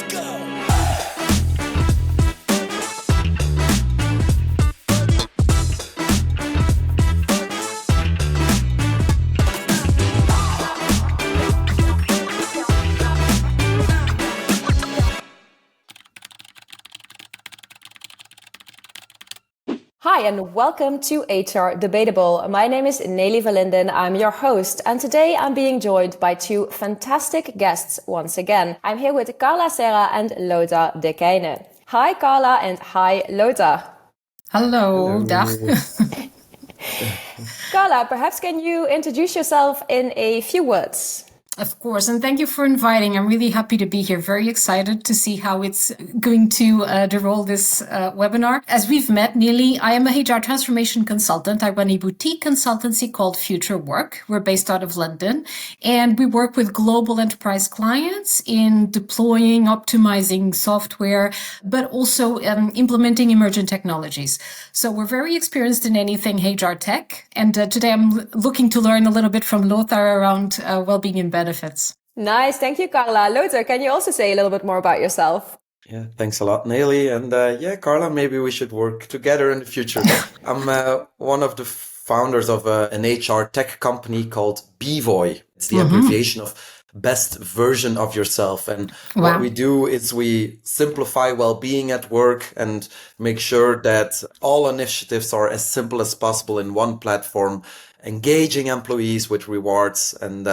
Hi, and welcome to HR Debatable. My name is Nelly Verlinden. I'm your host, and today I'm being joined by two fantastic guests once again. I'm here with Carla Serra and Lothar de Kijne. Hi, Carla, and hi, Lothar. Hello, dag. Carla, perhaps can you introduce yourself in a few words? Of course, and thank you for inviting. I'm really happy to be here. Very excited to see how it's going to roll this webinar. As we've met, Neely, I am a HR transformation consultant. I run a boutique consultancy called Future Work. We're based out of London, and we work with global enterprise clients in deploying, optimizing software, but also implementing emergent technologies. So we're very experienced in anything HR tech. And today I'm looking to learn a little bit from Lothar around well-being and benefits. Nice. Thank you, Carla. Lothar, can you also say a little bit more about yourself? Yeah, thanks a lot, Nelly. And Carla, maybe we should work together in the future. I'm one of the founders of an HR tech company called BVOY. It's the abbreviation of best version of yourself. And what we do is we simplify well-being at work and make sure that all initiatives are as simple as possible in one platform, engaging employees with rewards and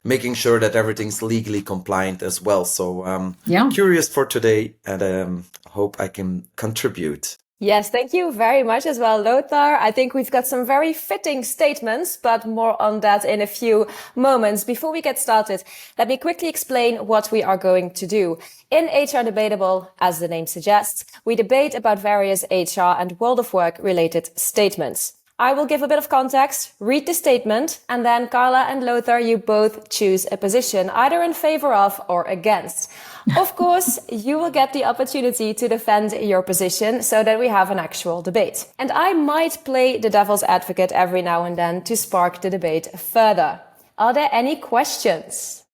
making sure that everything's legally compliant as well. So curious for today and hope I can contribute. Yes, thank you very much as well, Lothar. I think we've got some very fitting statements, but more on that in a few moments. Before we get started, let me quickly explain what we are going to do. In HR Debatable, as the name suggests, we debate about various HR and world of work related statements. I will give a bit of context, read the statement, and then Carla and Lothar, you both choose a position, either in favor of or against. Of course, you will get the opportunity to defend your position so that we have an actual debate. And I might play the devil's advocate every now and then to spark the debate further. Are there any questions?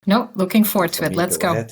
No, looking forward to it. Let's go.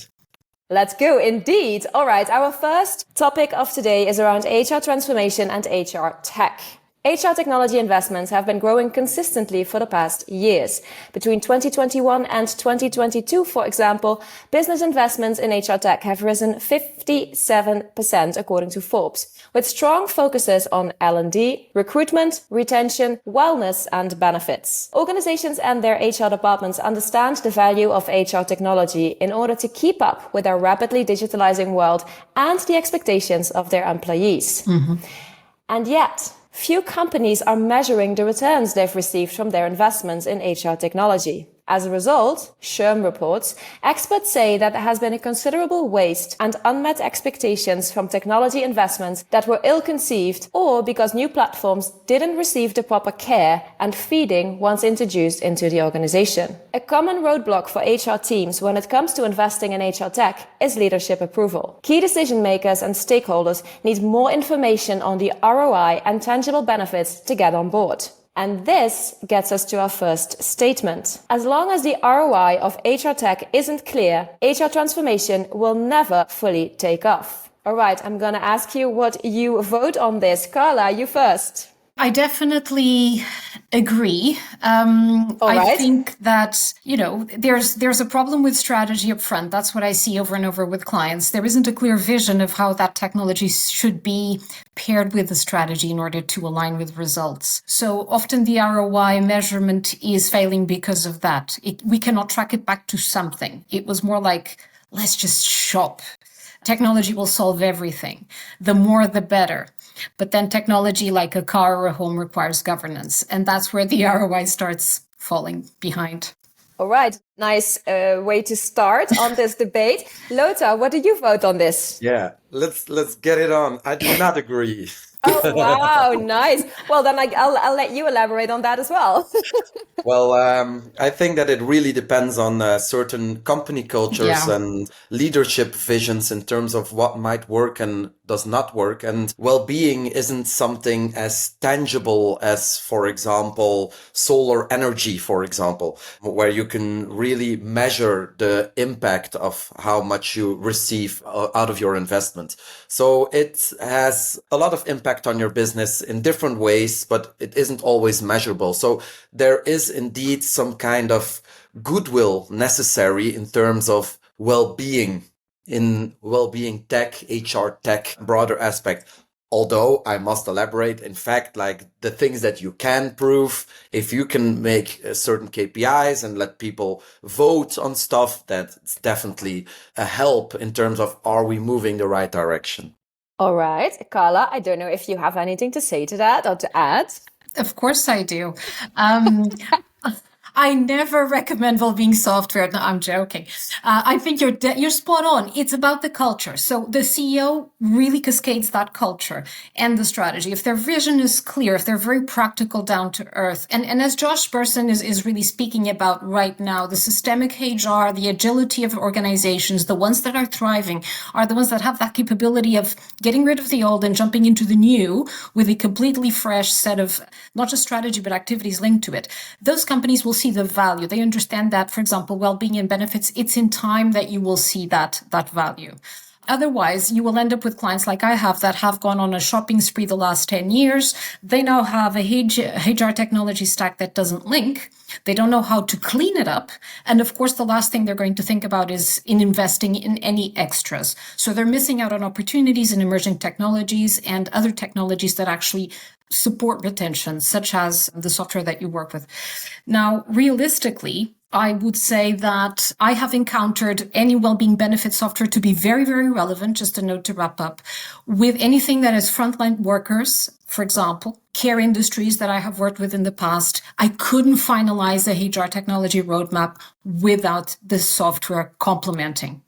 Let's go, indeed. All right, our first topic of today is around HR transformation and HR tech. HR technology investments have been growing consistently for the past years. Between 2021 and 2022, for example, business investments in HR tech have risen 57% according to Forbes, with strong focuses on L&D, recruitment, retention, wellness, and benefits. Organizations and their HR departments understand the value of HR technology in order to keep up with our rapidly digitalizing world and the expectations of their employees. And yet, few companies are measuring the returns they've received from their investments in HR technology. As a result, SHRM reports, experts say that there has been a considerable waste and unmet expectations from technology investments that were ill-conceived or because new platforms didn't receive the proper care and feeding once introduced into the organization. A common roadblock for HR teams when it comes to investing in HR tech is leadership approval. Key decision makers and stakeholders need more information on the ROI and tangible benefits to get on board. And this gets us to our first statement. As long as the ROI of HR tech isn't clear, HR transformation will never fully take off. All right, I'm going to ask you what you vote on this. Carla, you first. I definitely agree. I think that, there's a problem with strategy up front. That's what I see over and over with clients. There isn't a clear vision of how that technology should be paired with the strategy in order to align with results. So often the ROI measurement is failing because of that. We cannot track it back to something. It was more like, let's just shop. Technology will solve everything. The more, the better. But then technology like a car or a home requires governance. And that's where the ROI starts falling behind. All right. Nice way to start on this debate. Lothar, what do you vote on this? Yeah, let's get it on. I do not agree. Oh, wow. Nice. Well, then I'll let you elaborate on that as well. Well, I think that it really depends on certain company cultures and leadership visions in terms of what might work and does not work. And well-being isn't something as tangible as, for example, solar energy, for example, where you can really measure the impact of how much you receive out of your investment. So it has a lot of impact on your business in different ways, but it isn't always measurable. So there is indeed some kind of goodwill necessary in terms of well-being, in well-being tech, HR tech, broader aspect. Although I must elaborate, in fact, like the things that you can prove, if you can make certain KPIs and let people vote on stuff, that's definitely a help in terms of, are we moving the right direction? All right, Carla, I don't know if you have anything to say to that or to add. Of course I do. I never recommend well-being software. No, I'm joking. I think you're spot on. It's about the culture. So the CEO really cascades that culture and the strategy. If their vision is clear, if they're very practical, down to earth, and as Josh Bersin is really speaking about right now, the systemic HR, the agility of organizations, the ones that are thriving are the ones that have that capability of getting rid of the old and jumping into the new with a completely fresh set of not just strategy, but activities linked to it. Those companies will see the value. They understand that, for example, well-being and benefits, it's in time that you will see that value. Otherwise, you will end up with clients like I have that have gone on a shopping spree the last 10 years. They now have a HR technology stack that doesn't link. They don't know how to clean it up. And of course, the last thing they're going to think about is in investing in any extras. So they're missing out on opportunities in emerging technologies and other technologies that actually support retention, such as the software that you work with. Now, realistically, I would say that I have encountered any well-being benefit software to be very, very relevant, just a note to wrap up, with anything that is frontline workers, for example, care industries that I have worked with in the past. I couldn't finalize a HR technology roadmap without the software complementing.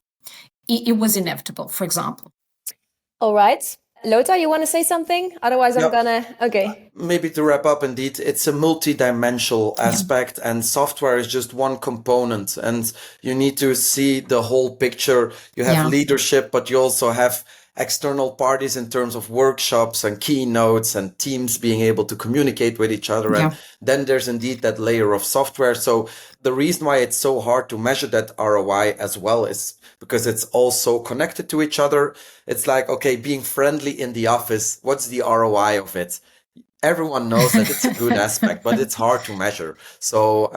It was inevitable, for example. All right. Lothar, you want to say something? Otherwise, I'm gonna... Okay. Maybe to wrap up, indeed, it's a multi-dimensional aspect and software is just one component. And you need to see the whole picture. You have leadership, but you also have external parties in terms of workshops and keynotes and teams being able to communicate with each other. And then there's indeed that layer of software. So the reason why it's so hard to measure that ROI as well is because it's all so connected to each other. It's like, okay, being friendly in the office, what's the ROI of it? Everyone knows that it's a good aspect, but it's hard to measure. So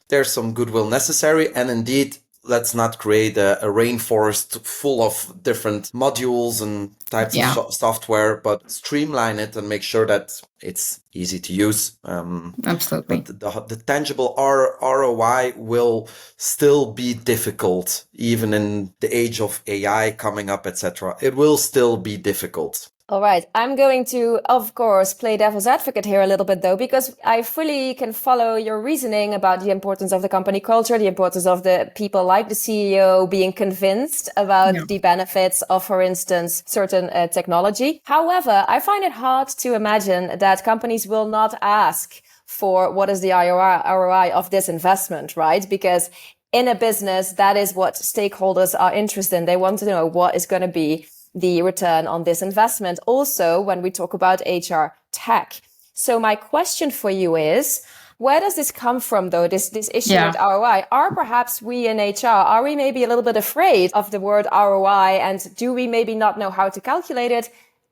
there's some goodwill necessary. And indeed, let's not create a rainforest full of different modules and types of software, but streamline it and make sure that it's easy to use. Absolutely. But the tangible ROI will still be difficult, even in the age of AI coming up, etc. It will still be difficult. All right. I'm going to, of course, play devil's advocate here a little bit, though, because I fully can follow your reasoning about the importance of the company culture, the importance of the people like the CEO being convinced about the benefits of, for instance, certain technology. However, I find it hard to imagine that companies will not ask for what is the ROI of this investment, right? Because in a business, that is what stakeholders are interested in. They want to know what is going to be the return on this investment. Also, when we talk about HR tech. So my question for you is, where does this come from, though, this issue with ROI? Are perhaps we in HR, are we maybe a little bit afraid of the word ROI? And do we maybe not know how to calculate it?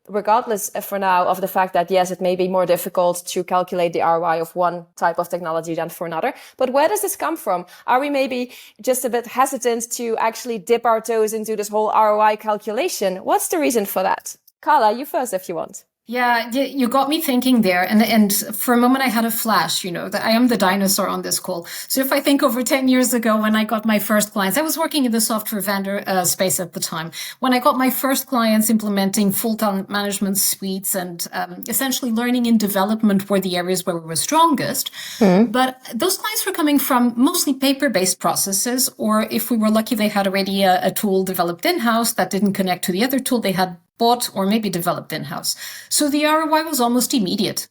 Regardless for now of the fact that, yes, it may be more difficult to calculate the ROI of one type of technology than for another. But where does this come from? Are we maybe just a bit hesitant to actually dip our toes into this whole ROI calculation? What's the reason for that? Carla, you first if you want. Yeah, you got me thinking there. And for a moment, I had a flash, that I am the dinosaur on this call. So if I think over 10 years ago, when I got my first clients, I was working in the software vendor space at the time. When I got my first clients implementing full talent management suites and essentially learning and development were the areas where we were strongest. But those clients were coming from mostly paper-based processes, or if we were lucky, they had already a tool developed in-house that didn't connect to the other tool they had bought or maybe developed in-house. So the ROI was almost immediate.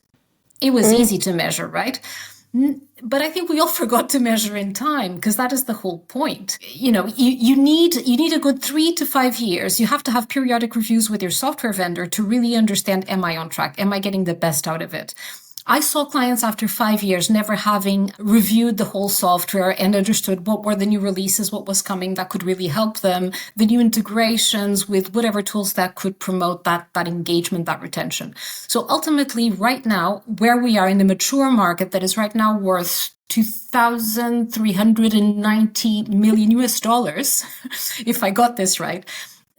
It was easy to measure, right? But I think we all forgot to measure in time, because that is the whole point. You need a good 3 to 5 years. You have to have periodic reviews with your software vendor to really understand, am I on track? Am I getting the best out of it? I saw clients after 5 years never having reviewed the whole software and understood what were the new releases, what was coming that could really help them, the new integrations with whatever tools that could promote that engagement, that retention. So ultimately, right now, where we are in a mature market that is right now worth $2,390 million US, if I got this right,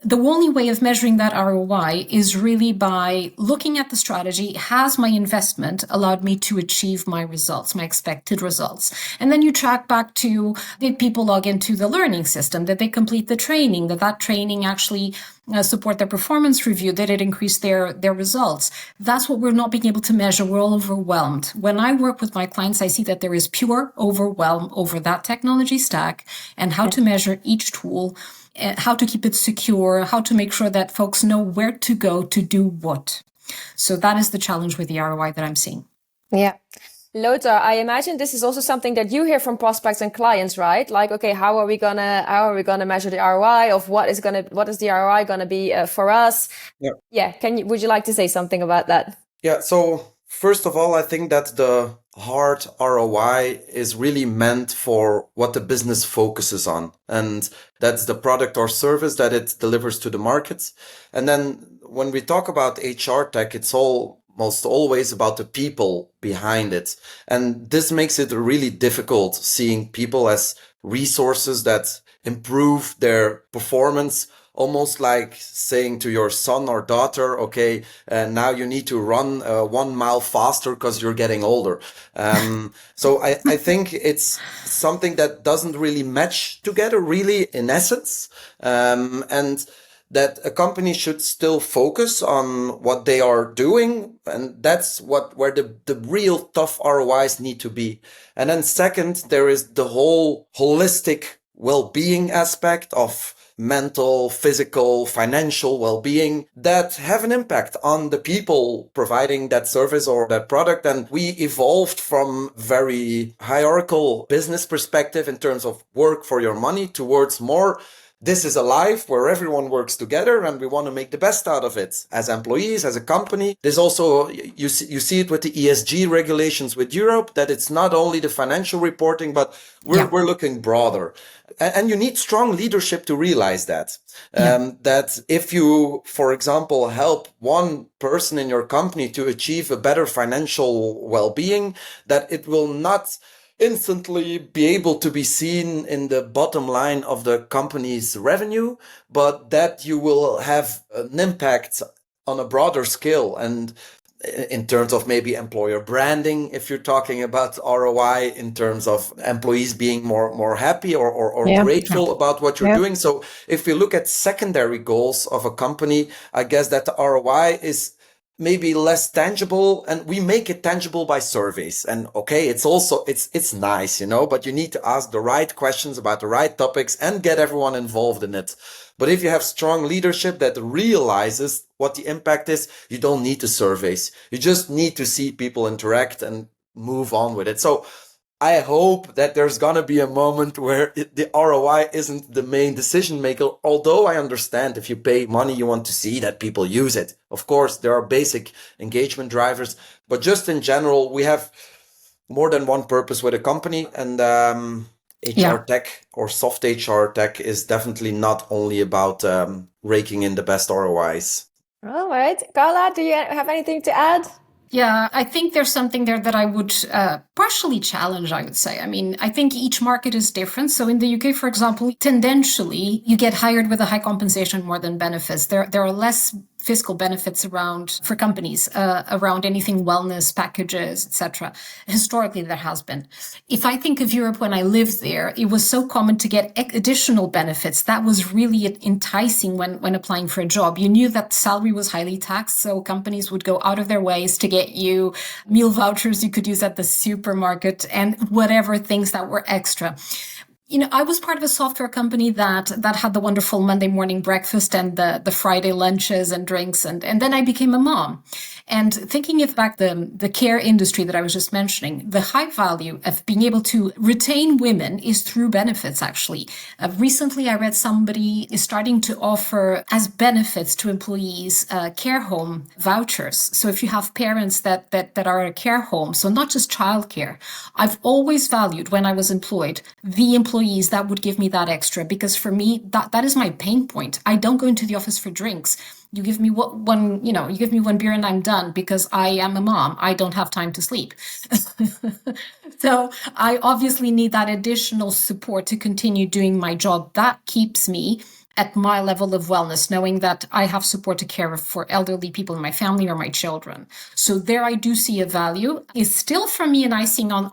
the only way of measuring that ROI is really by looking at the strategy. Has my investment allowed me to achieve my results, my expected results? And then you track back to, did people log into the learning system? Did they complete the training? Did that training actually support their performance review? Did it increase their results? That's what we're not being able to measure. We're all overwhelmed. When I work with my clients, I see that there is pure overwhelm over that technology stack and how to measure each tool, how to keep it secure, how to make sure that folks know where to go to do what. So that is the challenge with the ROI that I'm seeing. Yeah. Lothar, I imagine this is also something that you hear from prospects and clients, right? Like, okay, how are we gonna measure the ROI of what is the ROI gonna be for us? Yeah. Would you like to say something about that? Yeah. So first of all, I think that the hard ROI is really meant for what the business focuses on. And that's the product or service that it delivers to the markets. And then when we talk about HR tech, it's almost always about the people behind it. And this makes it really difficult seeing people as resources that improve their performance, almost like saying to your son or daughter, okay, now you need to run 1 mile faster because you're getting older. So I think it's something that doesn't really match together, really, in essence. And that a company should still focus on what they are doing. And that's where the real tough ROIs need to be. And then second, there is the whole holistic well-being aspect of mental, physical, financial well-being that have an impact on the people providing that service or that product. And we evolved from very hierarchical business perspective in terms of work for your money towards more, this is a life where everyone works together and we want to make the best out of it as employees, as a company. There's also, you see it with the ESG regulations with Europe, that it's not only the financial reporting, but we're looking broader. And you need strong leadership to realize that. That if you, for example, help one person in your company to achieve a better financial well-being, that it will not instantly be able to be seen in the bottom line of the company's revenue, but that you will have an impact on a broader scale. And in terms of maybe employer branding, if you're talking about ROI, in terms of employees being more happy or grateful about what you're doing. So if we look at secondary goals of a company, I guess that the ROI is maybe less tangible, and we make it tangible by surveys. And okay, it's also, it's nice, but you need to ask the right questions about the right topics and get everyone involved in it. But if you have strong leadership that realizes what the impact is, you don't need the surveys. You just need to see people interact and move on with it. So I hope that there's going to be a moment where the ROI isn't the main decision maker. Although I understand if you pay money, you want to see that people use it. Of course, there are basic engagement drivers, but just in general, we have more than one purpose with a company, and HR tech or soft HR tech is definitely not only about raking in the best ROIs. All right. Carla, do you have anything to add? Yeah, I think there's something there that I would partially challenge, I would say. I mean, I think each market is different. So in the UK, for example, tendentially, you get hired with a high compensation more than benefits. There are less fiscal benefits around for companies, around anything wellness packages, etc. Historically, there has been. If I think of Europe when I lived there, it was so common to get additional benefits. That was really enticing when applying for a job. You knew that salary was highly taxed, so companies would go out of their ways to get you meal vouchers you could use at the supermarket and whatever things that were extra. I was part of a software company that had the wonderful Monday morning breakfast and the Friday lunches and drinks. And then I became a mom. And thinking of back the care industry that I was just mentioning, the high value of being able to retain women is through benefits, actually. Recently, I read somebody is starting to offer as benefits to employees care home vouchers. So if you have parents that are at a care home, so not just childcare, I've always valued when I was employed, the employees that would give me that extra, because for me, that is my pain point. I don't go into the office for drinks. You give me you give me one beer and I'm done because I am a mom. I don't have time to sleep. So I obviously need that additional support to continue doing my job. That keeps me at my level of wellness, knowing that I have support to care for elderly people in my family or my children. So there I do see a value. Is still for me an icing on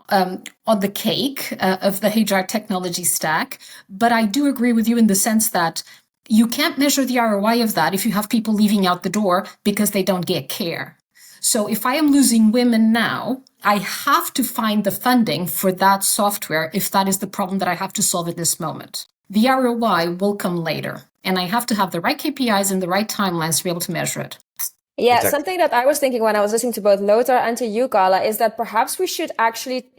the cake of the HR technology stack. But I do agree with you in the sense that you can't measure the ROI of that if you have people leaving out the door because they don't get care. So if I am losing women now, I have to find the funding for that software if that is the problem that I have to solve at this moment. The ROI will come later, and I have to have the right KPIs and the right timelines to be able to measure it. Yeah, exactly. Something that I was thinking when I was listening to both Lothar and to you, Carla, is that perhaps we should actually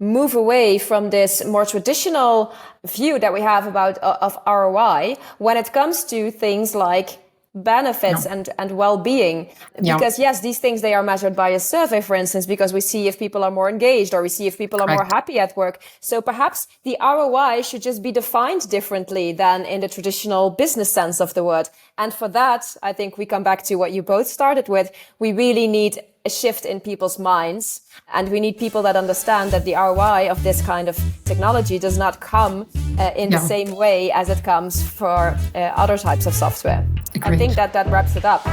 move away from this more traditional view that we have of ROI when it comes to things like benefits and well-being. Because yes, these things, they are measured by a survey, for instance, because we see if people are more engaged or we see if people are more happy at work. So perhaps the ROI should just be defined differently than in the traditional business sense of the word. And for that, I think we come back to what you both started with. We really need a shift in people's minds, and we need people that understand that the ROI of this kind of technology does not come in the same way as it comes for other types of software. Agreed. I think that wraps it up.